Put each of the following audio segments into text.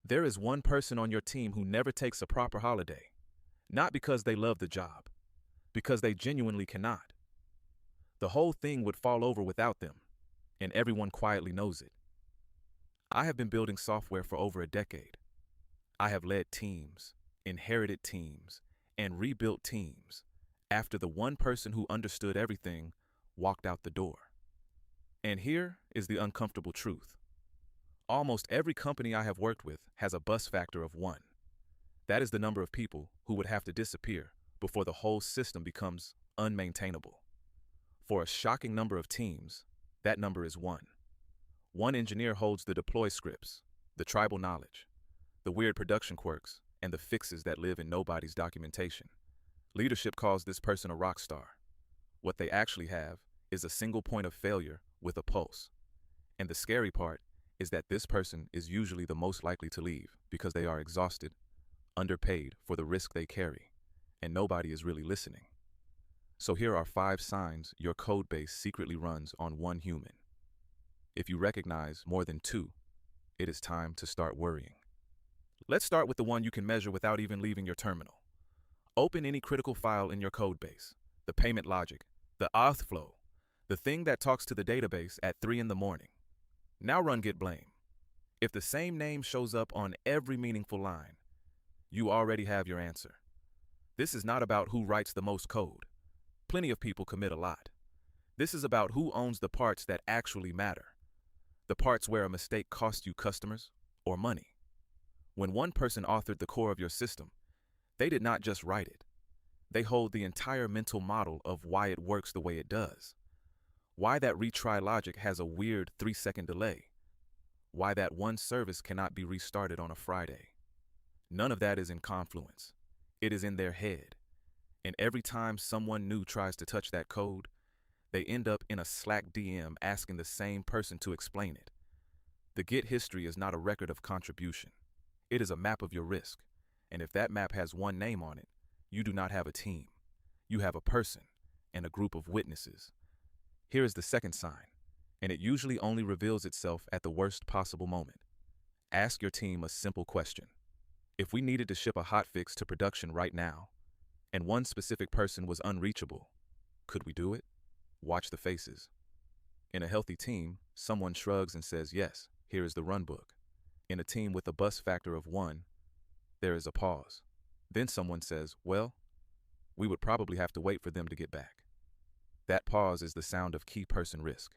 There is one person on your team who never takes a proper holiday, not because they love the job, because they genuinely cannot. The whole thing would fall over without them, and everyone quietly knows it. I have been building software for over a decade. I have led teams, inherited teams, and rebuilt teams after the one person who understood everything walked out the door. And here is the uncomfortable truth. Almost every company I have worked with has a bust factor of 1. That is the number of people who would have to disappear before the whole system becomes unmaintainable. For a shocking number of teams, that number is 1. One engineer holds the deploy scripts, the tribal knowledge, the weird production quirks, and the fixes that live in nobody's documentation. Leadership calls this person a rock star. What they actually have is a single point of failure with a pulse. And the scary part is that this person is usually the most likely to leave because they are exhausted, underpaid for the risk they carry, and nobody is really listening. So here are 5 signs your code base secretly runs on one human. If you recognize more than 2, it is time to start worrying. Let's start with the one you can measure without even leaving your terminal. Open any critical file in your code base, the payment logic, the auth flow, the thing that talks to the database at 3 in the morning. Now run git blame. If the same name shows up on every meaningful line, you already have your answer. This is not about who writes the most code. Plenty of people commit a lot. This is about who owns the parts that actually matter. The parts where a mistake costs you customers or money. When one person authored the core of your system, they did not just write it. They hold the entire mental model of why it works the way it does. Why that retry logic has a weird 3-second delay. Why that one service cannot be restarted on a Friday. None of that is in Confluence. It is in their head. And every time someone new tries to touch that code, they end up in a Slack DM asking the same person to explain it. The Git history is not a record of contribution. It is a map of your risk. And if that map has one name on it, you do not have a team. You have a person and a group of witnesses. Here is the second sign, and it usually only reveals itself at the worst possible moment. Ask your team a simple question. If we needed to ship a hotfix to production right now, and one specific person was unreachable, could we do it? Watch the faces. In a healthy team, someone shrugs and says, yes, here is the runbook. In a team with a bust factor of 1, there is a pause. Then someone says, well, we would probably have to wait for them to get back. That pause is the sound of key person risk,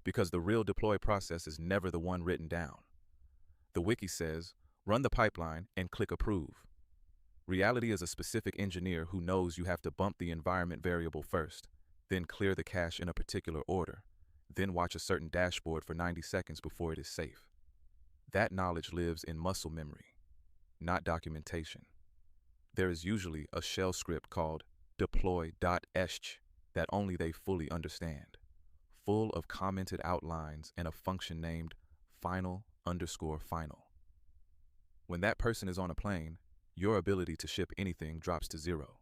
because the real deploy process is never the one written down. The wiki says, run the pipeline and click approve. Reality is a specific engineer who knows you have to bump the environment variable first, then clear the cache in a particular order, then watch a certain dashboard for 90 seconds before it is safe. That knowledge lives in muscle memory, not documentation. There is usually a shell script called deploy.esh that only they fully understand, full of commented outlines and a function named final_final. When that person is on a plane, your ability to ship anything drops to 0.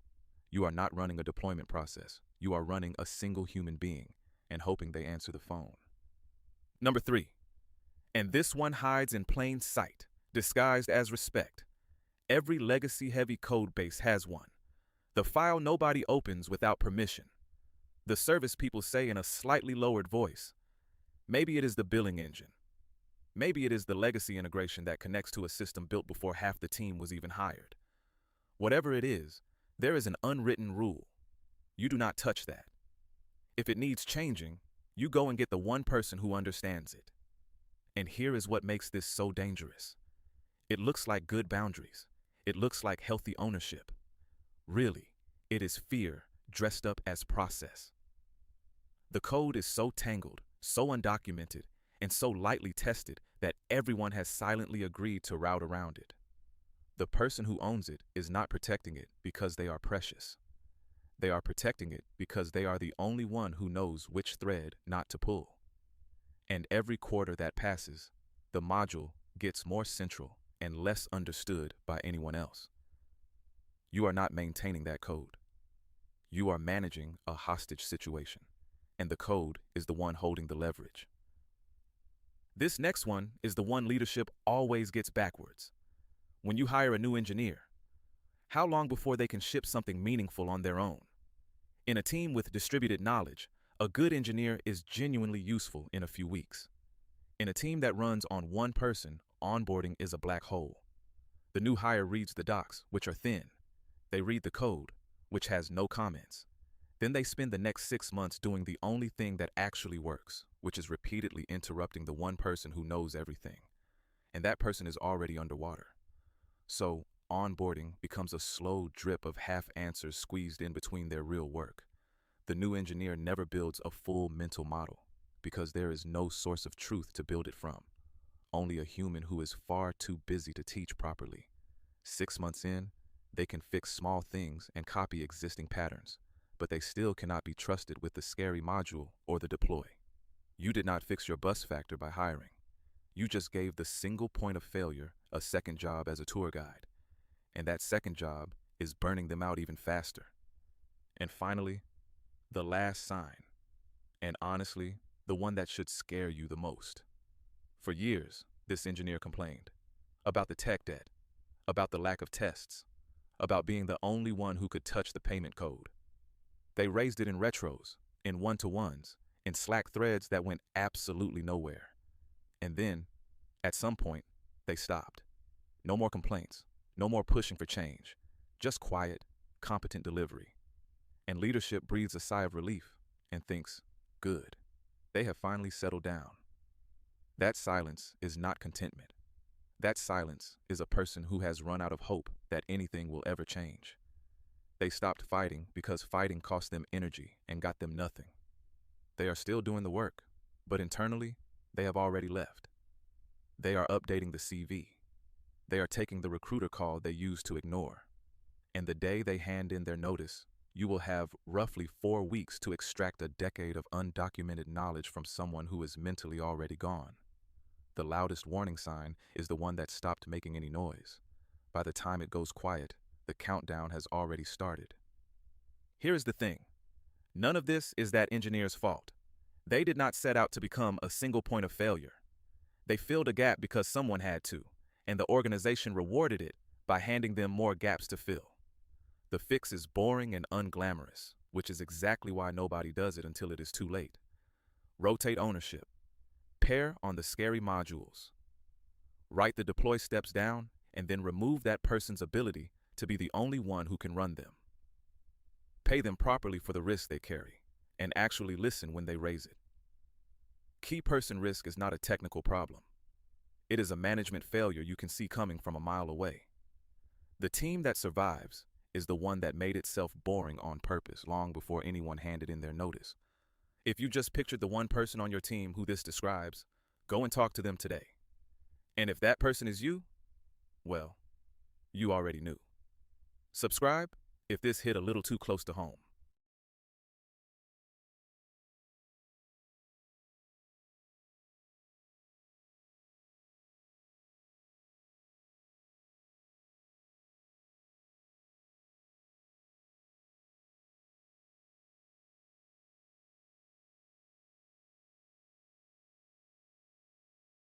You are not running a deployment process. You are running a single human being and hoping they answer the phone. Number 3, and this one hides in plain sight, disguised as respect. Every legacy-heavy code base has one. The file nobody opens without permission. The service people say in a slightly lowered voice. Maybe it is the billing engine. Maybe it is the legacy integration that connects to a system built before half the team was even hired. Whatever it is, there is an unwritten rule. You do not touch that. If it needs changing, you go and get the one person who understands it. And here is what makes this so dangerous. It looks like good boundaries. It looks like healthy ownership. Really, it is fear dressed up as process. The code is so tangled, so undocumented, and so lightly tested that everyone has silently agreed to route around it. The person who owns it is not protecting it because they are precious. They are protecting it because they are the only one who knows which thread not to pull. And every quarter that passes, the module gets more central and less understood by anyone else. You are not maintaining that code. You are managing a hostage situation, and the code is the one holding the leverage. This next one is the one leadership always gets backwards. When you hire a new engineer, how long before they can ship something meaningful on their own? In a team with distributed knowledge, a good engineer is genuinely useful in a few weeks. In a team that runs on one person, onboarding is a black hole. The new hire reads the docs, which are thin. They read the code, which has no comments. Then they spend the next 6 months doing the only thing that actually works, which is repeatedly interrupting the one person who knows everything. And that person is already underwater. So, onboarding becomes a slow drip of half answers squeezed in between their real work. The new engineer never builds a full mental model because there is no source of truth to build it from. Only a human who is far too busy to teach properly. 6 months in, they can fix small things and copy existing patterns, but they still cannot be trusted with the scary module or the deploy. You did not fix your bus factor by hiring. You just gave the single point of failure a second job as a tour guide, and that second job is burning them out even faster. And finally, the last sign, and honestly, the one that should scare you the most. For years, this engineer complained about the tech debt, about the lack of tests, about being the only one who could touch the payment code. They raised it in retros, in one-to-ones, in Slack threads that went absolutely nowhere. And then, at some point, they stopped. No more complaints, no more pushing for change, just quiet, competent delivery. And leadership breathes a sigh of relief and thinks, good, they have finally settled down. That silence is not contentment. That silence is a person who has run out of hope that anything will ever change. They stopped fighting because fighting cost them energy and got them nothing. They are still doing the work, but internally, they have already left. They are updating the CV. They are taking the recruiter call they used to ignore. And the day they hand in their notice, you will have roughly 4 weeks to extract a decade of undocumented knowledge from someone who is mentally already gone. The loudest warning sign is the one that stopped making any noise. By the time it goes quiet, the countdown has already started. Here is the thing. None of this is that engineer's fault. They did not set out to become a single point of failure. They filled a gap because someone had to, and the organization rewarded it by handing them more gaps to fill. The fix is boring and unglamorous, which is exactly why nobody does it until it is too late. Rotate ownership. Pair on the scary modules. Write the deploy steps down, and then remove that person's ability to be the only one who can run them. Pay them properly for the risk they carry, and actually listen when they raise it. Key person risk is not a technical problem. It is a management failure you can see coming from a mile away. The team that survives is the one that made itself boring on purpose long before anyone handed in their notice. If you just pictured the one person on your team who this describes, go and talk to them today. And if that person is you, well, you already knew. Subscribe if this hit a little too close to home.